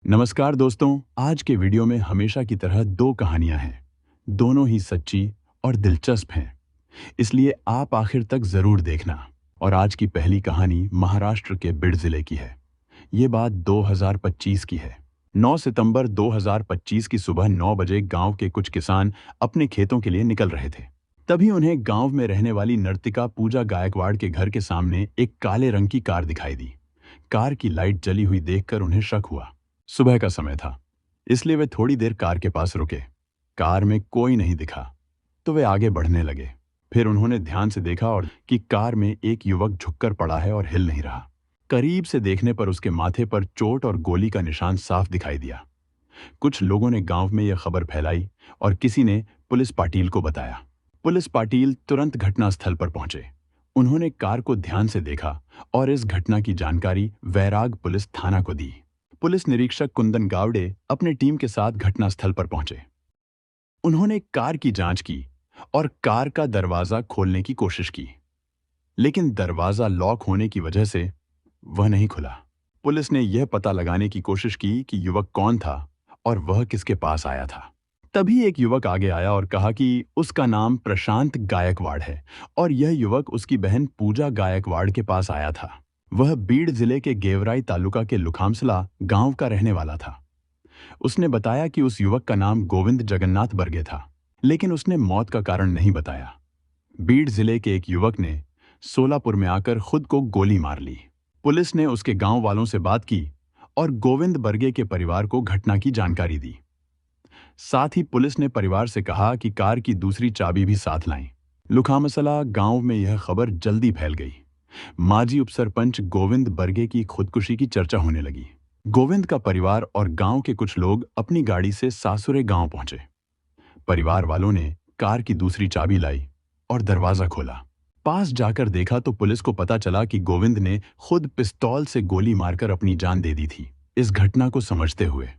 नमस्कार दोस्तों, आज के वीडियो में हमेशा की तरह दो कहानियां हैं। दोनों ही सच्ची और दिलचस्प हैं, इसलिए आप आखिर तक जरूर देखना। और आज की पहली कहानी महाराष्ट्र के बीड जिले की है। ये बात 2025 की है। 9 सितंबर 2025 की सुबह 9 बजे गांव के कुछ किसान अपने खेतों के लिए निकल रहे थे। तभी उन्हें गांव में रहने वाली नर्तिका पूजा गायकवाड़ के घर के सामने एक काले रंग की कार दिखाई दी। कार की लाइट जली हुई देखकर उन्हें शक हुआ। सुबह का समय था, इसलिए वे थोड़ी देर कार के पास रुके। कार में कोई नहीं दिखा तो वे आगे बढ़ने लगे। फिर उन्होंने ध्यान से देखा और कि कार में एक युवक झुककर पड़ा है और हिल नहीं रहा। करीब से देखने पर उसके माथे पर चोट और गोली का निशान साफ दिखाई दिया। कुछ लोगों ने गांव में यह खबर फैलाई और किसी ने पुलिस पाटिल को बताया। पुलिस पाटिल तुरंत घटनास्थल पर पहुंचे। उन्होंने कार को ध्यान से देखा और इस घटना की जानकारी वैराग पुलिस थाना को दी। पुलिस निरीक्षक कुंदन गावड़े अपने टीम के साथ घटनास्थल पर पहुंचे। उन्होंने कार की जांच की और कार का दरवाजा खोलने की कोशिश की, लेकिन दरवाजा लॉक होने की वजह से वह नहीं खुला। पुलिस ने यह पता लगाने की कोशिश की कि युवक कौन था और वह किसके पास आया था। तभी एक युवक आगे आया और कहा कि उसका नाम प्रशांत गायकवाड़ है और यह युवक उसकी बहन पूजा गायकवाड़ के पास आया था। वह बीड जिले के गेवराई तालुका के लुखामसला गांव का रहने वाला था। उसने बताया कि उस युवक का नाम गोविंद जगन्नाथ बर्गे था, लेकिन उसने मौत का कारण नहीं बताया। बीड जिले के एक युवक ने सोलापुर में आकर खुद को गोली मार ली। पुलिस ने उसके गांव वालों से बात की और गोविंद बर्गे के परिवार को घटना की जानकारी दी। साथ ही पुलिस ने परिवार से कहा कि कार की दूसरी चाबी भी साथ लाएं। लुखामसला गांव में यह खबर जल्दी फैल गई। माजी उपसरपंच गोविंद बर्गे की खुदकुशी की चर्चा होने लगी। गोविंद का परिवार और गांव के कुछ लोग अपनी गाड़ी से सासुरे गांव पहुंचे। परिवार वालों ने कार की दूसरी चाबी लाई और दरवाजा खोला। पास जाकर देखा तो पुलिस को पता चला कि गोविंद ने खुद पिस्तौल से गोली मारकर अपनी जान दे दी थी। इस घटना को समझते हुए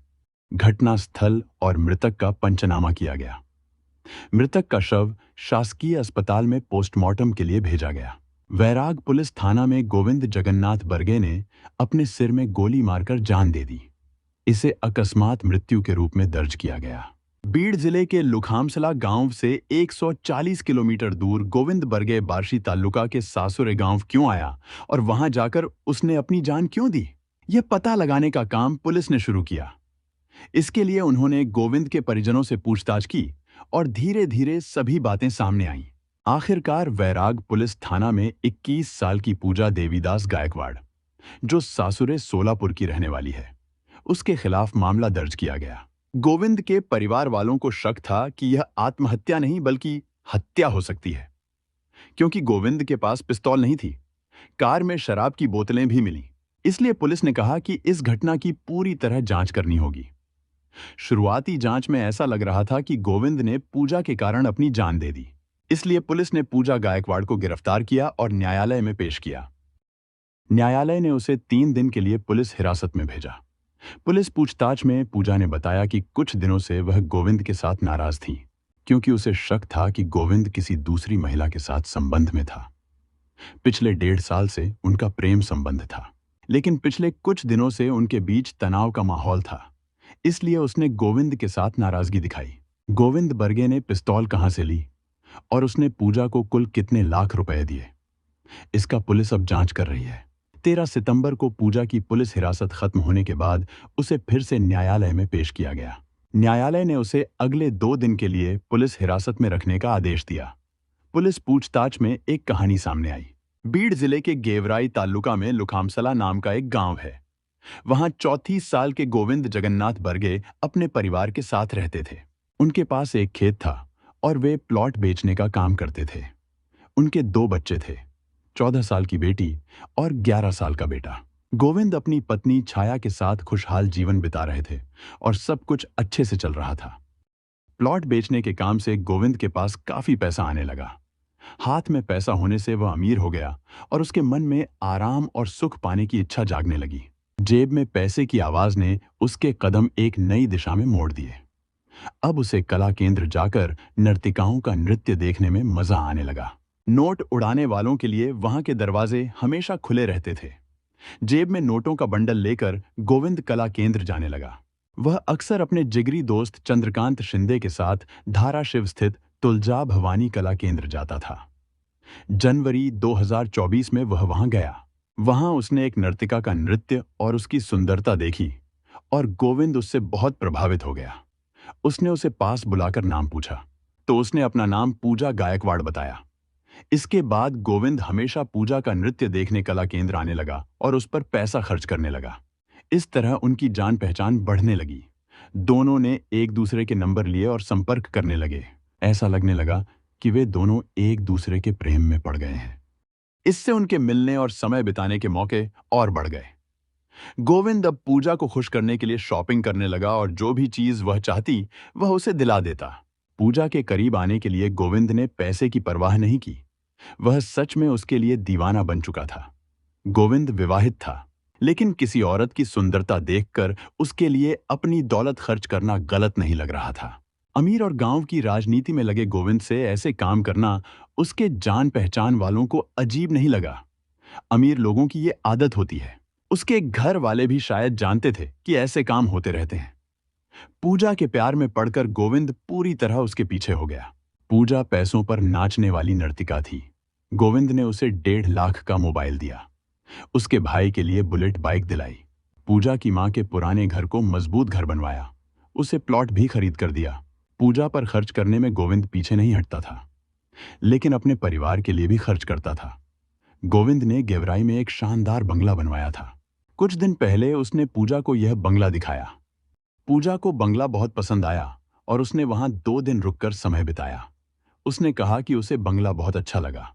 घटनास्थल और मृतक का पंचनामा किया गया। मृतक का शव शासकीय अस्पताल में पोस्टमार्टम के लिए भेजा गया। वैराग पुलिस थाना में गोविंद जगन्नाथ बर्गे ने अपने सिर में गोली मारकर जान दे दी। इसे अकस्मात मृत्यु के रूप में दर्ज किया गया। बीड जिले के लुखामसला गांव से 140 किलोमीटर दूर गोविंद बर्गे बार्शी तालुका के सासुरे गांव क्यों आया और वहां जाकर उसने अपनी जान क्यों दी, यह पता लगाने का काम पुलिस ने शुरू किया। इसके लिए उन्होंने गोविंद के परिजनों से पूछताछ की और धीरे धीरे सभी बातें सामने आईं। आखिरकार वैराग पुलिस थाना में 21 साल की पूजा देवीदास गायकवाड़, जो सासुरे सोलापुर की रहने वाली है, उसके खिलाफ मामला दर्ज किया गया। गोविंद के परिवार वालों को शक था कि यह आत्महत्या नहीं बल्कि हत्या हो सकती है, क्योंकि गोविंद के पास पिस्तौल नहीं थी। कार में शराब की बोतलें भी मिली। इसलिए पुलिस ने कहा कि इस घटना की पूरी तरह जांच करनी होगी। शुरुआती जांच में ऐसा लग रहा था कि गोविंद ने पूजा के कारण अपनी जान दे दी। इसलिए पुलिस ने पूजा गायकवाड़ को गिरफ्तार किया और न्यायालय में पेश किया। न्यायालय ने उसे 3 दिन के लिए पुलिस हिरासत में भेजा। पुलिस पूछताछ में पूजा ने बताया कि कुछ दिनों से वह गोविंद के साथ नाराज थी, क्योंकि उसे शक था कि गोविंद किसी दूसरी महिला के साथ संबंध में था। पिछले 1.5 साल से उनका प्रेम संबंध था, लेकिन पिछले कुछ दिनों से उनके बीच तनाव का माहौल था। इसलिए उसने गोविंद के साथ नाराजगी दिखाई। गोविंद बर्गे ने पिस्तौल कहां से ली और उसने पूजा को कुल कितने लाख रुपए दिए, इसका पुलिस अब जांच कर रही है। 13 सितंबर को पूजा की पुलिस हिरासत खत्म होने के बाद उसे फिर से न्यायालय में पेश किया गया। न्यायालय ने उसे अगले 2 दिन के लिए पुलिस हिरासत में रखने का आदेश दिया। पुलिस पूछताछ में एक कहानी सामने आई। बीड जिले के गेवराई तालुका में लुखामसला नाम का एक गांव है। वहां 34 साल के गोविंद जगन्नाथ बर्गे अपने परिवार के साथ रहते थे। उनके पास एक खेत था और वे प्लॉट बेचने का काम करते थे। उनके 2 बच्चे थे, 14 साल की बेटी और 11 साल का बेटा। गोविंद अपनी पत्नी छाया के साथ खुशहाल जीवन बिता रहे थे और सब कुछ अच्छे से चल रहा था। प्लॉट बेचने के काम से गोविंद के पास काफी पैसा आने लगा। हाथ में पैसा होने से वह अमीर हो गया और उसके मन में आराम और सुख पाने की इच्छा जागने लगी। जेब में पैसे की आवाज ने उसके कदम एक नई दिशा में मोड़ दिए। अब उसे कला केंद्र जाकर नर्तिकाओं का नृत्य देखने में मजा आने लगा। नोट उड़ाने वालों के लिए वहां के दरवाजे हमेशा खुले रहते थे। जेब में नोटों का बंडल लेकर गोविंद कला केंद्र जाने लगा। वह अक्सर अपने जिगरी दोस्त चंद्रकांत शिंदे के साथ धाराशिव स्थित तुलजा भवानी कला केंद्र जाता था। जनवरी 2024 में वह वहां गया। वहां उसने एक नर्तिका का नृत्य और उसकी सुंदरता देखी और गोविंद उससे बहुत प्रभावित हो गया। उसने उसे पास बुलाकर नाम पूछा तो उसने अपना नाम पूजा गायकवाड़ बताया। इसके बाद गोविंद हमेशा पूजा का नृत्य देखने कला केंद्र आने लगा और उस पर पैसा खर्च करने लगा। इस तरह उनकी जान पहचान बढ़ने लगी। दोनों ने एक दूसरे के नंबर लिए और संपर्क करने लगे। ऐसा लगने लगा कि वे दोनों एक दूसरे के प्रेम में पड़ गए हैं। इससे उनके मिलने और समय बिताने के मौके और बढ़ गए। गोविंद अब पूजा को खुश करने के लिए शॉपिंग करने लगा और जो भी चीज वह चाहती वह उसे दिला देता। पूजा के करीब आने के लिए गोविंद ने पैसे की परवाह नहीं की। वह सच में उसके लिए दीवाना बन चुका था। गोविंद विवाहित था, लेकिन किसी औरत की सुंदरता देखकर उसके लिए अपनी दौलत खर्च करना गलत नहीं लग रहा था। अमीर और गांव की राजनीति में लगे गोविंद से ऐसे काम करना उसके जान पहचान वालों को अजीब नहीं लगा। अमीर लोगों की ये आदत होती है। उसके घर वाले भी शायद जानते थे कि ऐसे काम होते रहते हैं। पूजा के प्यार में पड़कर गोविंद पूरी तरह उसके पीछे हो गया। पूजा पैसों पर नाचने वाली नर्तिका थी। गोविंद ने उसे 1.5 लाख का मोबाइल दिया। उसके भाई के लिए बुलेट बाइक दिलाई। पूजा की मां के पुराने घर को मजबूत घर बनवाया। उसे प्लॉट भी खरीद कर दिया। पूजा पर खर्च करने में गोविंद पीछे नहीं हटता था, लेकिन अपने परिवार के लिए भी खर्च करता था। गोविंद ने गेवराई में एक शानदार बंगला बनवाया था। कुछ दिन पहले उसने पूजा को यह बंगला दिखाया। पूजा को बंगला बहुत पसंद आया और उसने वहां 2 दिन रुककर समय बिताया। उसने कहा कि उसे बंगला बहुत अच्छा लगा।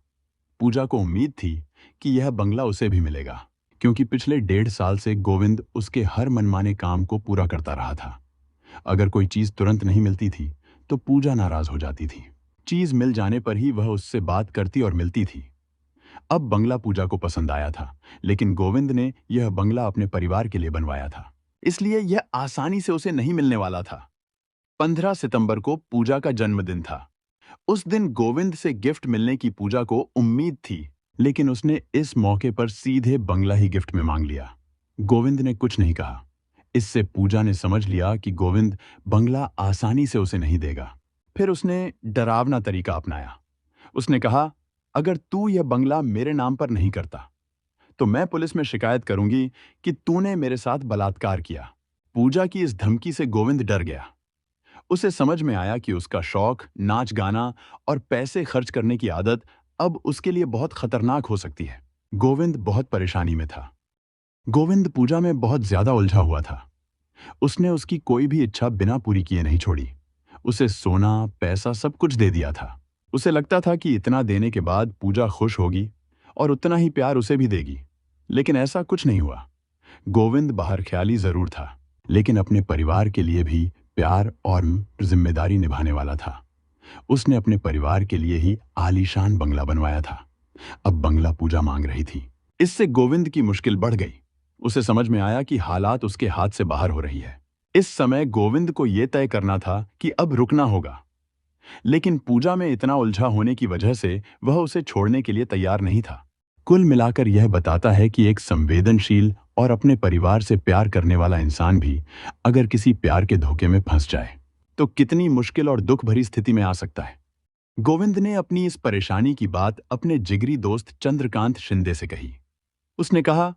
पूजा को उम्मीद थी कि यह बंगला उसे भी मिलेगा, क्योंकि पिछले 1.5 साल से गोविंद उसके हर मनमाने काम को पूरा करता रहा था। अगर कोई चीज तुरंत नहीं मिलती थी तो पूजा नाराज हो जाती थी। चीज मिल जाने पर ही वह उससे बात करती और मिलती थी। अब बंगला पूजा को पसंद आया था, लेकिन गोविंद ने यह बंगला अपने परिवार के लिए बनवाया था, इसलिए यह आसानी से उसे नहीं मिलने वाला था। 15 सितंबर को पूजा का जन्मदिन था। उस दिन गोविंद से गिफ्ट मिलने की पूजा को उम्मीद थी, लेकिन उसने इस मौके पर सीधे बंगला ही गिफ्ट में मांग लिया। गोविंद ने कुछ नहीं कहा। इससे पूजा ने समझ लिया कि गोविंद बंगला आसानी से उसे नहीं देगा। फिर उसने डरावना तरीका अपनाया। उसने कहा, अगर तू यह बंगला मेरे नाम पर नहीं करता तो मैं पुलिस में शिकायत करूंगी कि तूने मेरे साथ बलात्कार किया। पूजा की इस धमकी से गोविंद डर गया। उसे समझ में आया कि उसका शौक, नाच गाना और पैसे खर्च करने की आदत अब उसके लिए बहुत खतरनाक हो सकती है। गोविंद बहुत परेशानी में था। गोविंद पूजा में बहुत ज्यादा उलझा हुआ था। उसने उसकी कोई भी इच्छा बिना पूरी किए नहीं छोड़ी। उसे सोना, पैसा सब कुछ दे दिया था। उसे लगता था कि इतना देने के बाद पूजा खुश होगी और उतना ही प्यार उसे भी देगी, लेकिन ऐसा कुछ नहीं हुआ। गोविंद बाहर ख्याली जरूर था, लेकिन अपने परिवार के लिए भी प्यार और जिम्मेदारी निभाने वाला था। उसने अपने परिवार के लिए ही आलीशान बंगला बनवाया था। अब बंगला पूजा मांग रही थी। इससे गोविंद की मुश्किल बढ़ गई। उसे समझ में आया कि हालात उसके हाथ से बाहर हो रही है। इस समय गोविंद को यह तय करना था कि अब रुकना होगा, लेकिन पूजा में इतना उलझा होने की वजह से वह उसे छोड़ने के लिए तैयार नहीं था। कुल मिलाकर यह बताता है कि एक संवेदनशील और अपने परिवार से प्यार करने वाला इंसान भी अगर किसी प्यार के धोखे में फंस जाए तो कितनी मुश्किल और दुख भरी स्थिति में आ सकता है। गोविंद ने अपनी इस परेशानी की बात अपने जिगरी दोस्त चंद्रकांत शिंदे से कही। उसने कहा,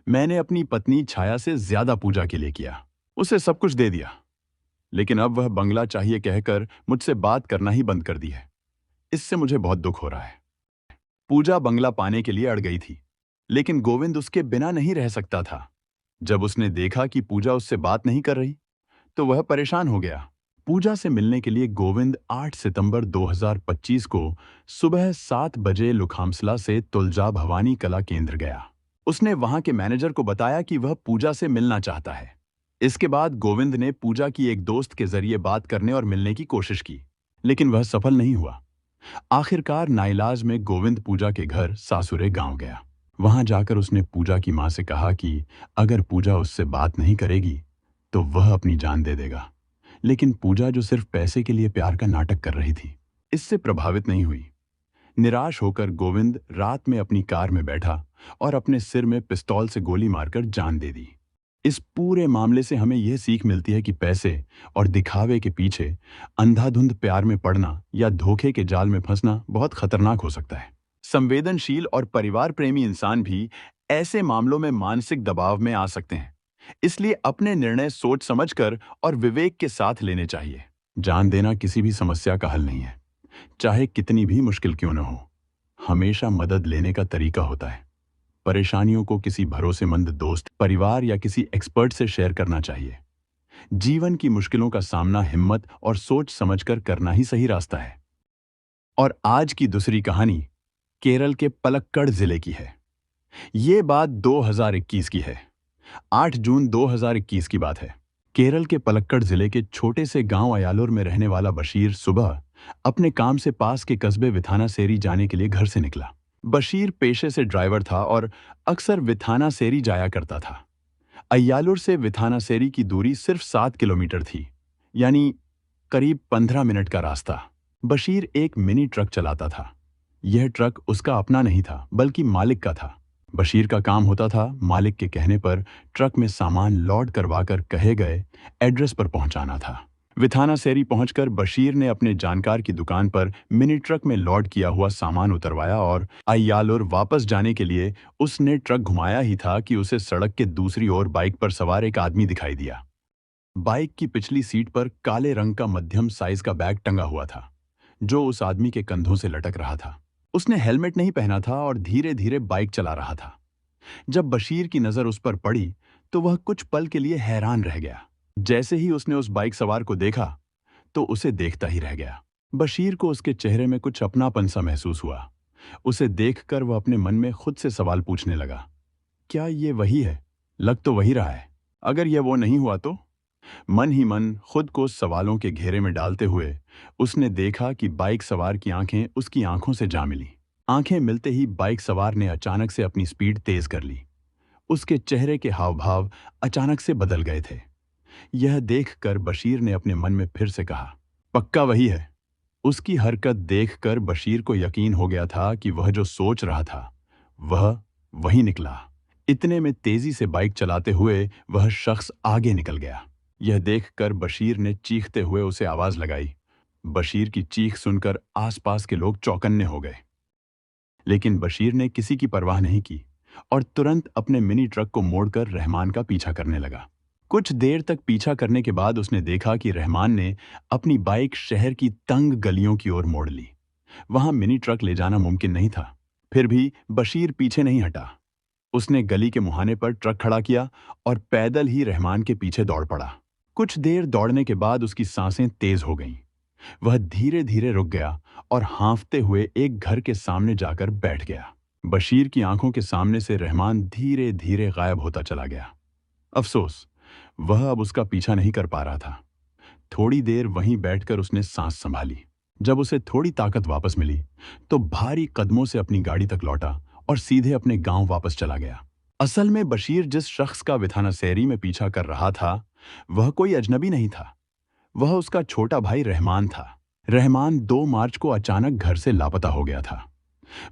मैंने अपनी पत्नी छाया से ज्यादा पूजा के लिए किया, उसे सब कुछ दे दिया, लेकिन अब वह बंगला चाहिए कहकर मुझसे बात करना ही बंद कर दी है। इससे मुझे बहुत दुख हो रहा है। पूजा बंगला पाने के लिए अड़ गई थी, लेकिन गोविंद उसके बिना नहीं रह सकता था। जब उसने देखा कि पूजा उससे बात नहीं कर रही तो वह परेशान हो गया। पूजा से मिलने के लिए गोविंद 8 सितंबर 2025 को सुबह 7 बजे लुखामसला से तुलजा भवानी कला केंद्र गया। उसने वहां के मैनेजर को बताया कि वह पूजा से मिलना चाहता है। इसके बाद गोविंद ने पूजा की एक दोस्त के जरिए बात करने और मिलने की कोशिश की, लेकिन वह सफल नहीं हुआ। आखिरकार नाइलाज में गोविंद पूजा के घर सासुरे गांव गया। वहां जाकर उसने पूजा की मां से कहा कि अगर पूजा उससे बात नहीं करेगी तो वह अपनी जान दे देगा। लेकिन पूजा, जो सिर्फ पैसे के लिए प्यार का नाटक कर रही थी, इससे प्रभावित नहीं हुई। निराश होकर गोविंद रात में अपनी कार में बैठा और अपने सिर में पिस्तौल से गोली मारकर जान दे दी। इस पूरे मामले से हमें यह सीख मिलती है कि पैसे और दिखावे के पीछे अंधाधुंध प्यार में पड़ना या धोखे के जाल में फंसना बहुत खतरनाक हो सकता है। संवेदनशील और परिवार प्रेमी इंसान भी ऐसे मामलों में मानसिक दबाव में आ सकते हैं। इसलिए अपने निर्णय सोच समझकर और विवेक के साथ लेने चाहिए। जान देना किसी भी समस्या का हल नहीं है, चाहे कितनी भी मुश्किल क्यों न हो। हमेशा मदद लेने का तरीका होता है। परेशानियों को किसी भरोसेमंद दोस्त, परिवार या किसी एक्सपर्ट से शेयर करना चाहिए। जीवन की मुश्किलों का सामना हिम्मत और सोच समझकर करना ही सही रास्ता है। और आज की दूसरी कहानी केरल के पलक्कड़ जिले की है। ये बात 2021 की है। 8 जून 2021 की बात है। केरल के पलक्कड़ जिले के छोटे से गांव अयालूर में रहने वाला बशीर सुबह अपने काम से पास के कस्बे विथानासेरी जाने के लिए घर से निकला। बशीर पेशे से ड्राइवर था और अक्सर विथानासेरी जाया करता था। अय्यालूर से विथानासेरी की दूरी सिर्फ 7 किलोमीटर थी, यानी करीब 15 मिनट का रास्ता। बशीर एक मिनी ट्रक चलाता था। यह ट्रक उसका अपना नहीं था, बल्कि मालिक का था। बशीर का काम होता था मालिक के कहने पर ट्रक में सामान लोड करवाकर कहे गए एड्रेस पर पहुंचाना था। विथानासेरी पहुंचकर बशीर ने अपने जानकार की दुकान पर मिनी ट्रक में लोड किया हुआ सामान उतरवाया और अय्यालूर वापस जाने के लिए उसने ट्रक घुमाया ही था कि उसे सड़क के दूसरी ओर बाइक पर सवार एक आदमी दिखाई दिया। बाइक की पिछली सीट पर काले रंग का मध्यम साइज का बैग टंगा हुआ था, जो उस आदमी के कंधों से लटक रहा था। उसने हेलमेट नहीं पहना था और धीरे धीरे बाइक चला रहा था। जब बशीर की नजर उस पर पड़ी तो वह कुछ पल के लिए हैरान रह गया। जैसे ही उसने उस बाइक सवार को देखा तो उसे देखता ही रह गया। बशीर को उसके चेहरे में कुछ अपनापन सा महसूस हुआ। उसे देखकर वह अपने मन में खुद से सवाल पूछने लगा, क्या ये वही है? लग तो वही रहा है। अगर यह वो नहीं हुआ तो? मन ही मन खुद को सवालों के घेरे में डालते हुए उसने देखा कि बाइक सवार की आंखें उसकी आंखों से जा मिली। आंखें मिलते ही बाइक सवार ने अचानक से अपनी स्पीड तेज कर ली। उसके चेहरे के हाव भाव अचानक से बदल गए थे। यह देखकर बशीर ने अपने मन में फिर से कहा, पक्का वही है। उसकी हरकत देखकर बशीर को यकीन हो गया था कि वह जो सोच रहा था वह वही निकला। इतने में तेजी से बाइक चलाते हुए वह शख्स आगे निकल गया। यह देखकर बशीर ने चीखते हुए उसे आवाज लगाई। बशीर की चीख सुनकर आसपास के लोग चौकन्ने हो गए, लेकिन बशीर ने किसी की परवाह नहीं की और तुरंत अपने मिनी ट्रक को मोड़कर रहमान का पीछा करने लगा। कुछ देर तक पीछा करने के बाद उसने देखा कि रहमान ने अपनी बाइक शहर की तंग गलियों की ओर मोड़ ली। वहां मिनी ट्रक ले जाना मुमकिन नहीं था। फिर भी बशीर पीछे नहीं हटा। उसने गली के मुहाने पर ट्रक खड़ा किया और पैदल ही रहमान के पीछे दौड़ पड़ा। कुछ देर दौड़ने के बाद उसकी सांसें तेज हो गईं। वह धीरे धीरे रुक गया और हांफते हुए एक घर के सामने जाकर बैठ गया। बशीर की आंखों के सामने से रहमान धीरे धीरे गायब होता चला गया। अफसोस, वह अब उसका पीछा नहीं कर पा रहा था। थोड़ी देर वहीं बैठकर उसने सांस संभाली। जब उसे थोड़ी ताकत वापस मिली तो भारी कदमों से अपनी गाड़ी तक लौटा और सीधे अपने गांव वापस चला गया। असल में बशीर जिस शख्स का विथानासेरी में पीछा कर रहा था वह कोई अजनबी नहीं था। वह उसका छोटा भाई रहमान था। रहमान 2 मार्च को अचानक घर से लापता हो गया था।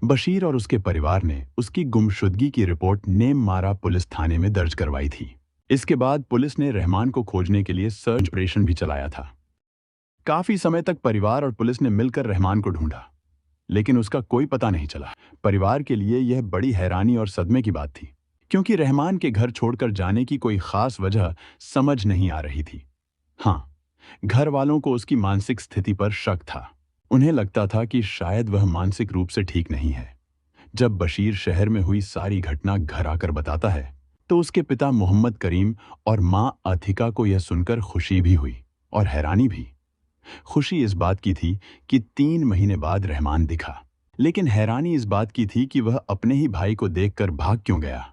बशीर और उसके परिवार ने उसकी गुमशुदगी की रिपोर्ट नेममारा पुलिस थाने में दर्ज करवाई थी। इसके बाद पुलिस ने रहमान को खोजने के लिए सर्च ऑपरेशन भी चलाया था। काफी समय तक परिवार और पुलिस ने मिलकर रहमान को ढूंढा, लेकिन उसका कोई पता नहीं चला। परिवार के लिए यह बड़ी हैरानी और सदमे की बात थी, क्योंकि रहमान के घर छोड़कर जाने की कोई खास वजह समझ नहीं आ रही थी। हाँ, घर वालों को उसकी मानसिक स्थिति पर शक था। उन्हें लगता था कि शायद वह मानसिक रूप से ठीक नहीं है। जब बशीर शहर में हुई सारी घटना घर आकर बताता है तो उसके पिता मोहम्मद करीम और मां अथिका को यह सुनकर खुशी भी हुई और हैरानी भी। खुशी इस बात की थी कि 3 महीने बाद रहमान दिखा, लेकिन हैरानी इस बात की थी कि वह अपने ही भाई को देखकर भाग क्यों गया।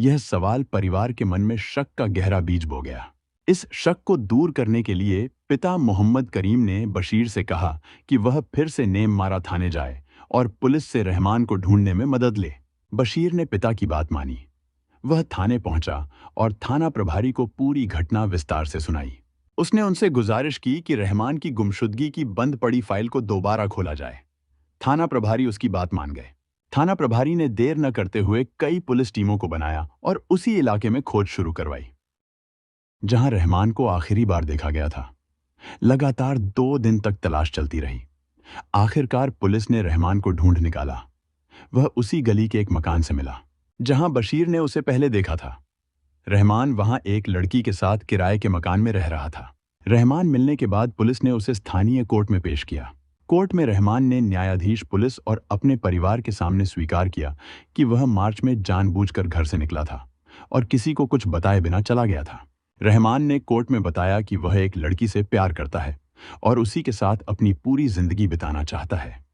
यह सवाल परिवार के मन में शक का गहरा बीज बो गया। इस शक को दूर करने के लिए पिता मोहम्मद करीम ने बशीर से कहा कि वह फिर से नेममारा थाने जाए और पुलिस से रहमान को ढूंढने में मदद ले। बशीर ने पिता की बात मानी। वह थाने पहुंचा और थाना प्रभारी को पूरी घटना विस्तार से सुनाई। उसने उनसे गुजारिश की कि रहमान की गुमशुदगी की बंद पड़ी फाइल को दोबारा खोला जाए। थाना प्रभारी उसकी बात मान गए। थाना प्रभारी ने देर न करते हुए कई पुलिस टीमों को बनाया और उसी इलाके में खोज शुरू करवाई जहां रहमान को आखिरी बार देखा गया था। लगातार 2 दिन तक तलाश चलती रही। आखिरकार पुलिस ने रहमान को ढूंढ निकाला। वह उसी गली के एक मकान से मिला जहां बशीर ने उसे पहले देखा था। रहमान वहां एक लड़की के साथ किराए के मकान में रह रहा था। रहमान मिलने के बाद पुलिस ने उसे स्थानीय कोर्ट में पेश किया। कोर्ट में रहमान ने न्यायाधीश, पुलिस और अपने परिवार के सामने स्वीकार किया कि वह मार्च में जानबूझकर घर से निकला था और किसी को कुछ बताए बिना चला गया था। रहमान ने कोर्ट में बताया कि वह एक लड़की से प्यार करता है और उसी के साथ अपनी पूरी जिंदगी बिताना चाहता है,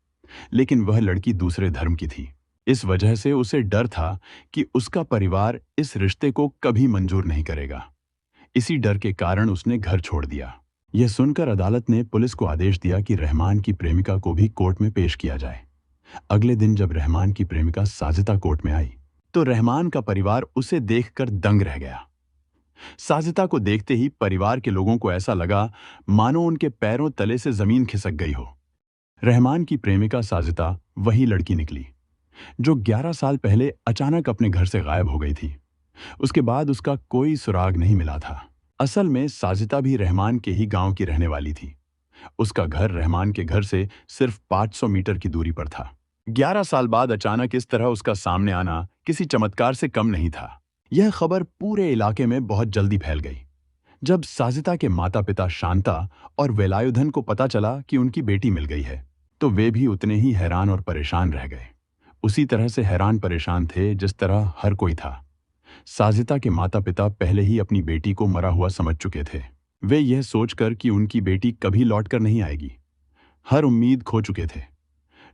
लेकिन वह लड़की दूसरे धर्म की थी। इस वजह से उसे डर था कि उसका परिवार इस रिश्ते को कभी मंजूर नहीं करेगा। इसी डर के कारण उसने घर छोड़ दिया। यह सुनकर अदालत ने पुलिस को आदेश दिया कि रहमान की प्रेमिका को भी कोर्ट में पेश किया जाए। अगले दिन जब रहमान की प्रेमिका साजिदा कोर्ट में आई तो रहमान का परिवार उसे देखकर दंग रह गया। साजिदा को देखते ही परिवार के लोगों को ऐसा लगा मानो उनके पैरों तले से जमीन खिसक गई हो। रहमान की प्रेमिका साजिदा वही लड़की निकली जो 11 साल पहले अचानक अपने घर से गायब हो गई थी। उसके बाद उसका कोई सुराग नहीं मिला था। असल में साजिदा भी रहमान के ही गांव की रहने वाली थी। उसका घर रहमान के घर से सिर्फ 500 मीटर की दूरी पर था। 11 साल बाद अचानक इस तरह उसका सामने आना किसी चमत्कार से कम नहीं था। यह खबर पूरे इलाके में बहुत जल्दी फैल गई। जब साजिदा के माता पिता शांता और वेलायुधन को पता चला कि उनकी बेटी मिल गई है तो वे भी उतने ही हैरान और परेशान रह गए। उसी तरह से हैरान परेशान थे जिस तरह हर कोई था। साजिदा के माता पिता पहले ही अपनी बेटी को मरा हुआ समझ चुके थे। वे यह सोचकर कि उनकी बेटी कभी लौटकर नहीं आएगी हर उम्मीद खो चुके थे।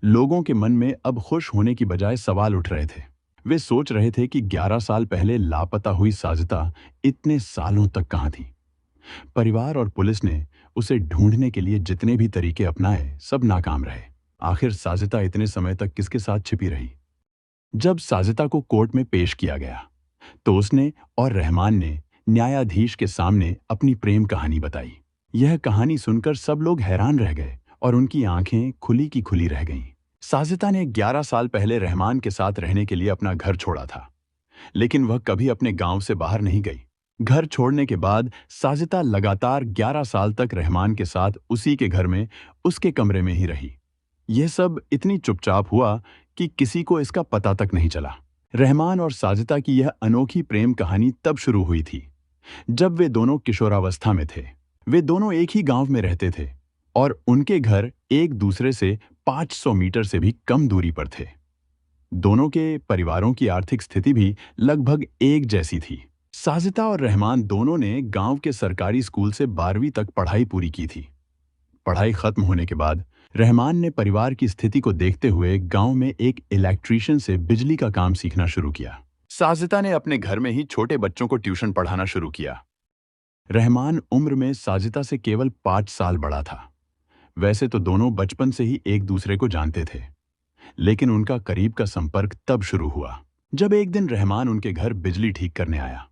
लोगों के मन में अब खुश होने की बजाय सवाल उठ रहे थे। वे सोच रहे थे कि 11 साल पहले लापता हुई साजिदा इतने सालों तक कहाँ थी। परिवार और पुलिस ने उसे ढूंढने के लिए जितने भी तरीके अपनाए सब नाकाम रहे। आखिर साजिदा इतने समय तक किसके साथ छिपी रही? जब साजिदा को कोर्ट में पेश किया गया तो उसने और रहमान ने न्यायाधीश के सामने अपनी प्रेम कहानी बताई। यह कहानी सुनकर सब लोग हैरान रह गए और उनकी आंखें खुली की खुली रह गईं। साजिदा ने 11 साल पहले रहमान के साथ रहने के लिए अपना घर छोड़ा था, लेकिन वह कभी अपने गांव से बाहर नहीं गई। घर छोड़ने के बाद साजिदा लगातार 11 साल तक रहमान के साथ उसी के घर में, उसके कमरे में ही रही। यह सब इतनी चुपचाप हुआ कि किसी को इसका पता तक नहीं चला। रहमान और साजिदा की यह अनोखी प्रेम कहानी तब शुरू हुई थी जब वे दोनों किशोरावस्था में थे। वे दोनों एक ही गांव में रहते थे और उनके घर एक दूसरे से 500 मीटर से भी कम दूरी पर थे। दोनों के परिवारों की आर्थिक स्थिति भी लगभग एक जैसी थी। साजिदा और रहमान दोनों ने गांव के सरकारी स्कूल से 12वीं तक पढ़ाई पूरी की थी। पढ़ाई खत्म होने के बाद रहमान ने परिवार की स्थिति को देखते हुए गांव में एक इलेक्ट्रीशियन से बिजली का काम सीखना शुरू किया। साजिदा ने अपने घर में ही छोटे बच्चों को ट्यूशन पढ़ाना शुरू किया। रहमान उम्र में साजिदा से केवल 5 साल बड़ा था। वैसे तो दोनों बचपन से ही एक दूसरे को जानते थे, लेकिन उनका करीब का संपर्क तब शुरू हुआ जब एक दिन रहमान उनके घर बिजली ठीक करने आया।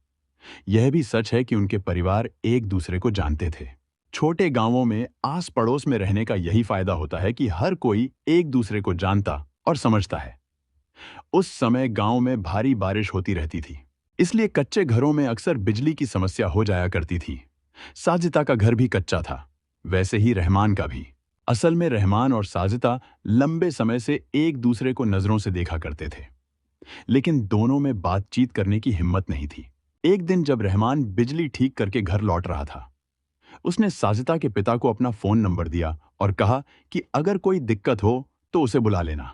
यह भी सच है कि उनके परिवार एक दूसरे को जानते थे। छोटे गांवों में आस पड़ोस में रहने का यही फायदा होता है कि हर कोई एक दूसरे को जानता और समझता है। उस समय गांव में भारी बारिश होती रहती थी, इसलिए कच्चे घरों में अक्सर बिजली की समस्या हो जाया करती थी। साजिदा का घर भी कच्चा था, वैसे ही रहमान का भी। असल में रहमान और साजिदा लंबे समय से एक दूसरे को नजरों से देखा करते थे, लेकिन दोनों में बातचीत करने की हिम्मत नहीं थी। एक दिन जब रहमान बिजली ठीक करके घर लौट रहा था, उसने साजिदा के पिता को अपना फोन नंबर दिया और कहा कि अगर कोई दिक्कत हो तो उसे बुला लेना।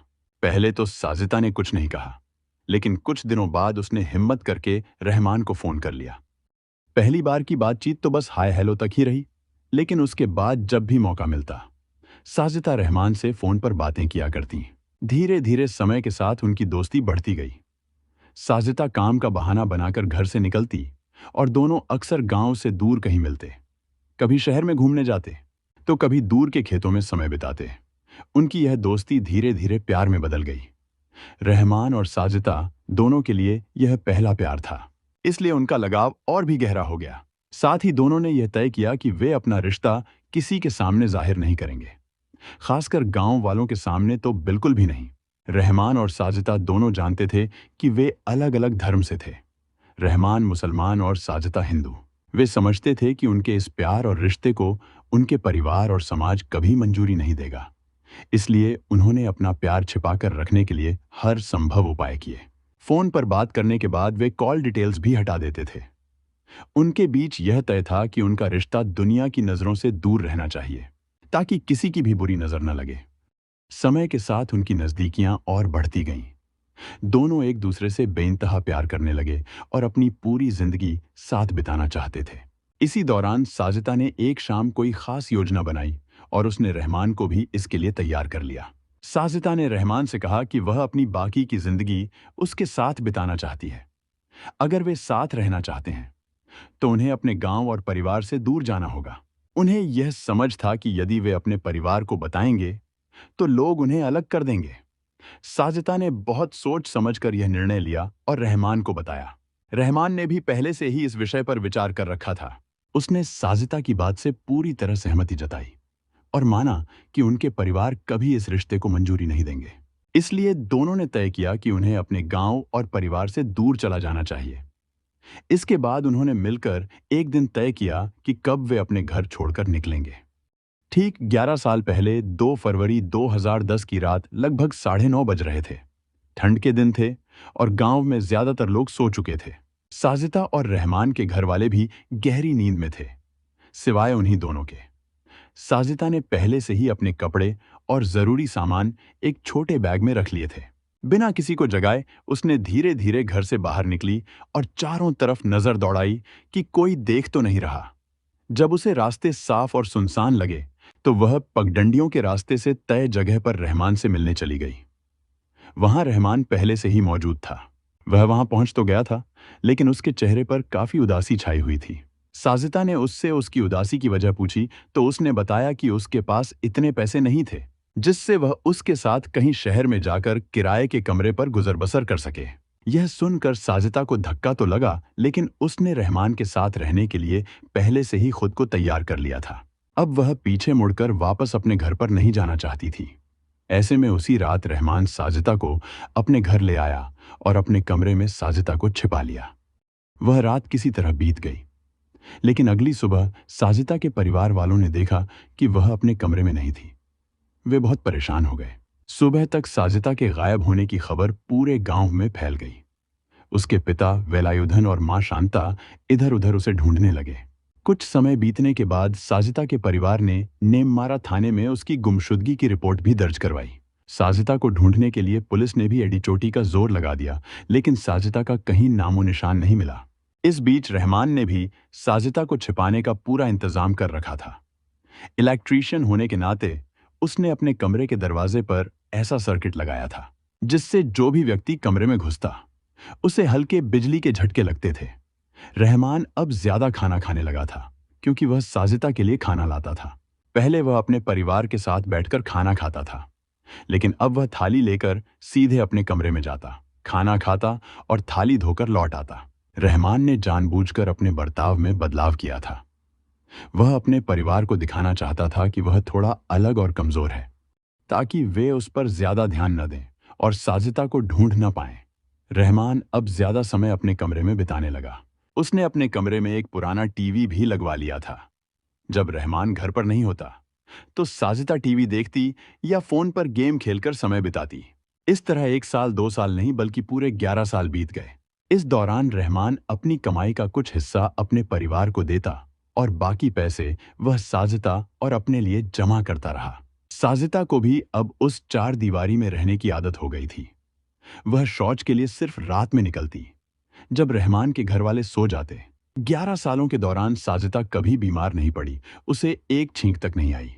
पहले तो साजिदा ने कुछ नहीं कहा, लेकिन कुछ दिनों बाद उसने हिम्मत करके रहमान को फोन कर लिया। पहली बार की बातचीत तो बस हाय हेलो तक ही रही, लेकिन उसके बाद जब भी मौका मिलता साजिदा रहमान से फोन पर बातें किया करती। धीरे धीरे समय के साथ उनकी दोस्ती बढ़ती गई। साजिदा काम का बहाना बनाकर घर से निकलती और दोनों अक्सर गांव से दूर कहीं मिलते। कभी शहर में घूमने जाते तो कभी दूर के खेतों में समय बिताते। उनकी यह दोस्ती धीरे धीरे प्यार में बदल गई। रहमान और साजिदा दोनों के लिए यह पहला प्यार था, इसलिए उनका लगाव और भी गहरा हो गया। साथ ही दोनों ने यह तय किया कि वे अपना रिश्ता किसी के सामने जाहिर नहीं करेंगे, खासकर गांव वालों के सामने तो बिल्कुल भी नहीं। रहमान और साजिदा दोनों जानते थे कि वे अलग अलग धर्म से थे। रहमान मुसलमान और साजिदा हिंदू। वे समझते थे कि उनके इस प्यार और रिश्ते को उनके परिवार और समाज कभी मंजूरी नहीं देगा। इसलिए उन्होंने अपना प्यार छिपाकर रखने के लिए हर संभव उपाय किए। फोन पर बात करने के बाद वे कॉल डिटेल्स भी हटा देते थे। उनके बीच यह तय था कि उनका रिश्ता दुनिया की नजरों से दूर रहना चाहिए, ताकि किसी की भी बुरी नजर न लगे। समय के साथ उनकी नजदीकियां और बढ़ती गईं। दोनों एक दूसरे से बेइंतहा प्यार करने लगे और अपनी पूरी जिंदगी साथ बिताना चाहते थे। इसी दौरान साजिदा ने एक शाम कोई खास योजना बनाई और उसने रहमान को भी इसके लिए तैयार कर लिया। साजिदा ने रहमान से कहा कि वह अपनी बाकी की जिंदगी उसके साथ बिताना चाहती है। अगर वे साथ रहना चाहते हैं तो उन्हें अपने गांव और परिवार से दूर जाना होगा। उन्हें यह समझ था कि यदि वे अपने परिवार को बताएंगे तो लोग उन्हें अलग कर देंगे। साजिदा ने बहुत सोच समझकर यह निर्णय लिया और रहमान को बताया। रहमान ने भी पहले से ही इस विषय पर विचार कर रखा था। उसने साजिदा की बात से पूरी तरह सहमति जताई और माना कि उनके परिवार कभी इस रिश्ते को मंजूरी नहीं देंगे। इसलिए दोनों ने तय किया कि उन्हें अपने गांव और परिवार से दूर चला जाना चाहिए। इसके बाद उन्होंने मिलकर एक दिन तय किया कि कब वे अपने घर छोड़कर निकलेंगे। ठीक 11 साल पहले 2 फरवरी 2010 की रात लगभग 9:30 बज रहे थे। ठंड के दिन थे और गांव में ज्यादातर लोग सो चुके थे। साजिदा और रहमान के घर वाले भी गहरी नींद में थे, सिवाय उन्हीं दोनों के। साजिदा ने पहले से ही अपने कपड़े और जरूरी सामान एक छोटे बैग में रख लिए थे। बिना किसी को जगाए उसने धीरे धीरे घर से बाहर निकली और चारों तरफ नजर दौड़ाई कि कोई देख तो नहीं रहा। जब उसे रास्ते साफ और सुनसान लगे तो वह पगडंडियों के रास्ते से तय जगह पर रहमान से मिलने चली गई। वहां रहमान पहले से ही मौजूद था। वह वहां पहुंच तो गया था, लेकिन उसके चेहरे पर काफी उदासी छाई हुई थी। साजिदा ने उससे उसकी उदासी की वजह पूछी तो उसने बताया कि उसके पास इतने पैसे नहीं थे जिससे वह उसके साथ कहीं शहर में जाकर किराए के कमरे पर गुजर बसर कर सके। यह सुनकर साजिदा को धक्का तो लगा, लेकिन उसने रहमान के साथ रहने के लिए पहले से ही खुद को तैयार कर लिया था। अब वह पीछे मुड़कर वापस अपने घर पर नहीं जाना चाहती थी। ऐसे में उसी रात रहमान साजिदा को अपने घर ले आया और अपने कमरे में साजिदा को छिपा लिया। वह रात किसी तरह बीत गई, लेकिन अगली सुबह साजिदा के परिवार वालों ने देखा कि वह अपने कमरे में नहीं थी। वे बहुत परेशान हो गए। सुबह तक साजिदा के गायब होने की खबर पूरे गांव में फैल गई। उसके पिता वेलायुधन और मां शांता इधर उधर उसे ढूंढने लगे। कुछ समय बीतने के बाद साजिदा के परिवार ने नेममारा थाने में उसकी गुमशुदगी की रिपोर्ट भी दर्ज करवाई। साजिदा को ढूंढने के लिए पुलिस ने भी एड़ी चोटी का जोर लगा दिया, लेकिन साजिदा का कहीं नामो निशान नहीं मिला। इस बीच रहमान ने भी साजिदा को छिपाने का पूरा इंतजाम कर रखा था। इलेक्ट्रीशियन होने के नाते उसने अपने कमरे के दरवाजे पर ऐसा सर्किट लगाया था जिससे जो भी व्यक्ति कमरे में घुसता उसे हल्के बिजली के झटके लगते थे। रहमान अब ज्यादा खाना खाने लगा था, क्योंकि वह साजिदा के लिए खाना लाता था। पहले वह अपने परिवार के साथ बैठकर खाना खाता था, लेकिन अब वह थाली लेकर सीधे अपने कमरे में जाता, खाना खाता और थाली धोकर लौट आता। रहमान ने जानबूझकर अपने बर्ताव में बदलाव किया था। वह अपने परिवार को दिखाना चाहता था कि वह थोड़ा अलग और कमजोर है, ताकि वे उस पर ज्यादा ध्यान न दें और साजिदा को ढूंढ न पाएं। रहमान अब ज्यादा समय अपने कमरे में बिताने लगा। उसने अपने कमरे में एक पुराना टीवी भी लगवा लिया था। जब रहमान घर पर नहीं होता तो साजिदा टीवी देखती या फोन पर गेम खेलकर समय बिताती। इस तरह 1 साल 2 साल नहीं, बल्कि पूरे 11 साल बीत गए। इस दौरान रहमान अपनी कमाई का कुछ हिस्सा अपने परिवार को देता और बाकी पैसे वह साजिदा और अपने लिए जमा करता रहा। साजिदा को भी अब उस 4 दीवारी में रहने की आदत हो गई थी। वह शौच के लिए सिर्फ रात में निकलती, जब रहमान के घर वाले सो जाते। 11 सालों के दौरान साजिदा कभी बीमार नहीं पड़ी, उसे एक छींक तक नहीं आई।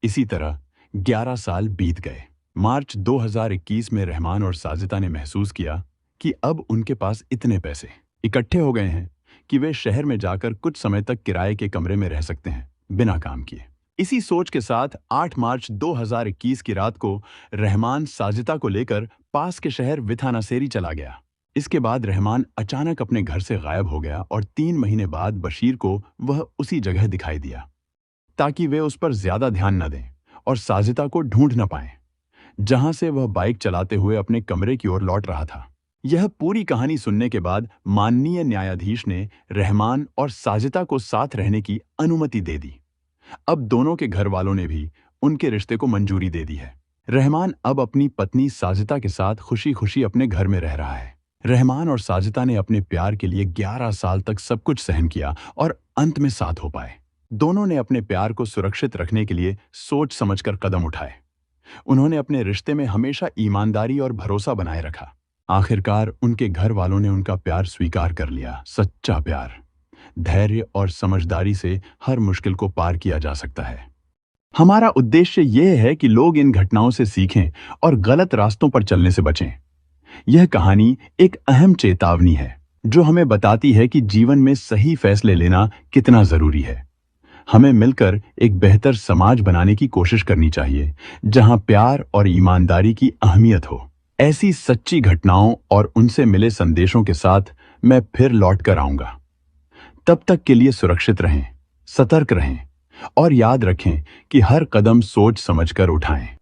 इसी तरह 11 साल बीत गए। मार्च 2021 में रहमान और साजिदा ने महसूस किया कि अब उनके पास इतने पैसे इकट्ठे हो गए हैं कि वे शहर में जाकर कुछ समय तक किराए के कमरे में रह सकते हैं, बिना काम किए। इसी सोच के साथ 8 मार्च 2021 की रात को रहमान साजिदा को लेकर पास के शहर विथानासेरी चला गया। इसके बाद रहमान अचानक अपने घर से गायब हो गया और 3 महीने बाद बशीर को वह उसी जगह दिखाई दिया, ताकि वे उस पर ज्यादा ध्यान न दें और साजिदा को ढूंढ न पाएं। जहां से वह बाइक चलाते हुए अपने कमरे की ओर लौट रहा था। यह पूरी कहानी सुनने के बाद माननीय न्यायाधीश ने रहमान और साजिदा को साथ रहने की अनुमति दे दी। अब दोनों के घर वालों ने भी उनके रिश्ते को मंजूरी दे दी है। रहमान अब अपनी पत्नी साजिदा के साथ खुशी खुशी अपने घर में रह रहा है। रहमान और साजिदा ने अपने प्यार के लिए 11 साल तक सब कुछ सहन किया और अंत में साथ हो पाए। दोनों ने अपने प्यार को सुरक्षित रखने के लिए सोच समझकर कदम उठाए। उन्होंने अपने रिश्ते में हमेशा ईमानदारी और भरोसा बनाए रखा। आखिरकार उनके घर वालों ने उनका प्यार स्वीकार कर लिया। सच्चा प्यार, धैर्य और समझदारी से हर मुश्किल को पार किया जा सकता है। हमारा उद्देश्य यह है कि लोग इन घटनाओं से सीखें और गलत रास्तों पर चलने से बचें। यह कहानी एक अहम चेतावनी है जो हमें बताती है कि जीवन में सही फैसले लेना कितना जरूरी है। हमें मिलकर एक बेहतर समाज बनाने की कोशिश करनी चाहिए जहां प्यार और ईमानदारी की अहमियत हो। ऐसी सच्ची घटनाओं और उनसे मिले संदेशों के साथ मैं फिर लौट कर आऊंगा। तब तक के लिए सुरक्षित रहें, सतर्क रहें और याद रखें कि हर कदम सोच समझकर उठाएं।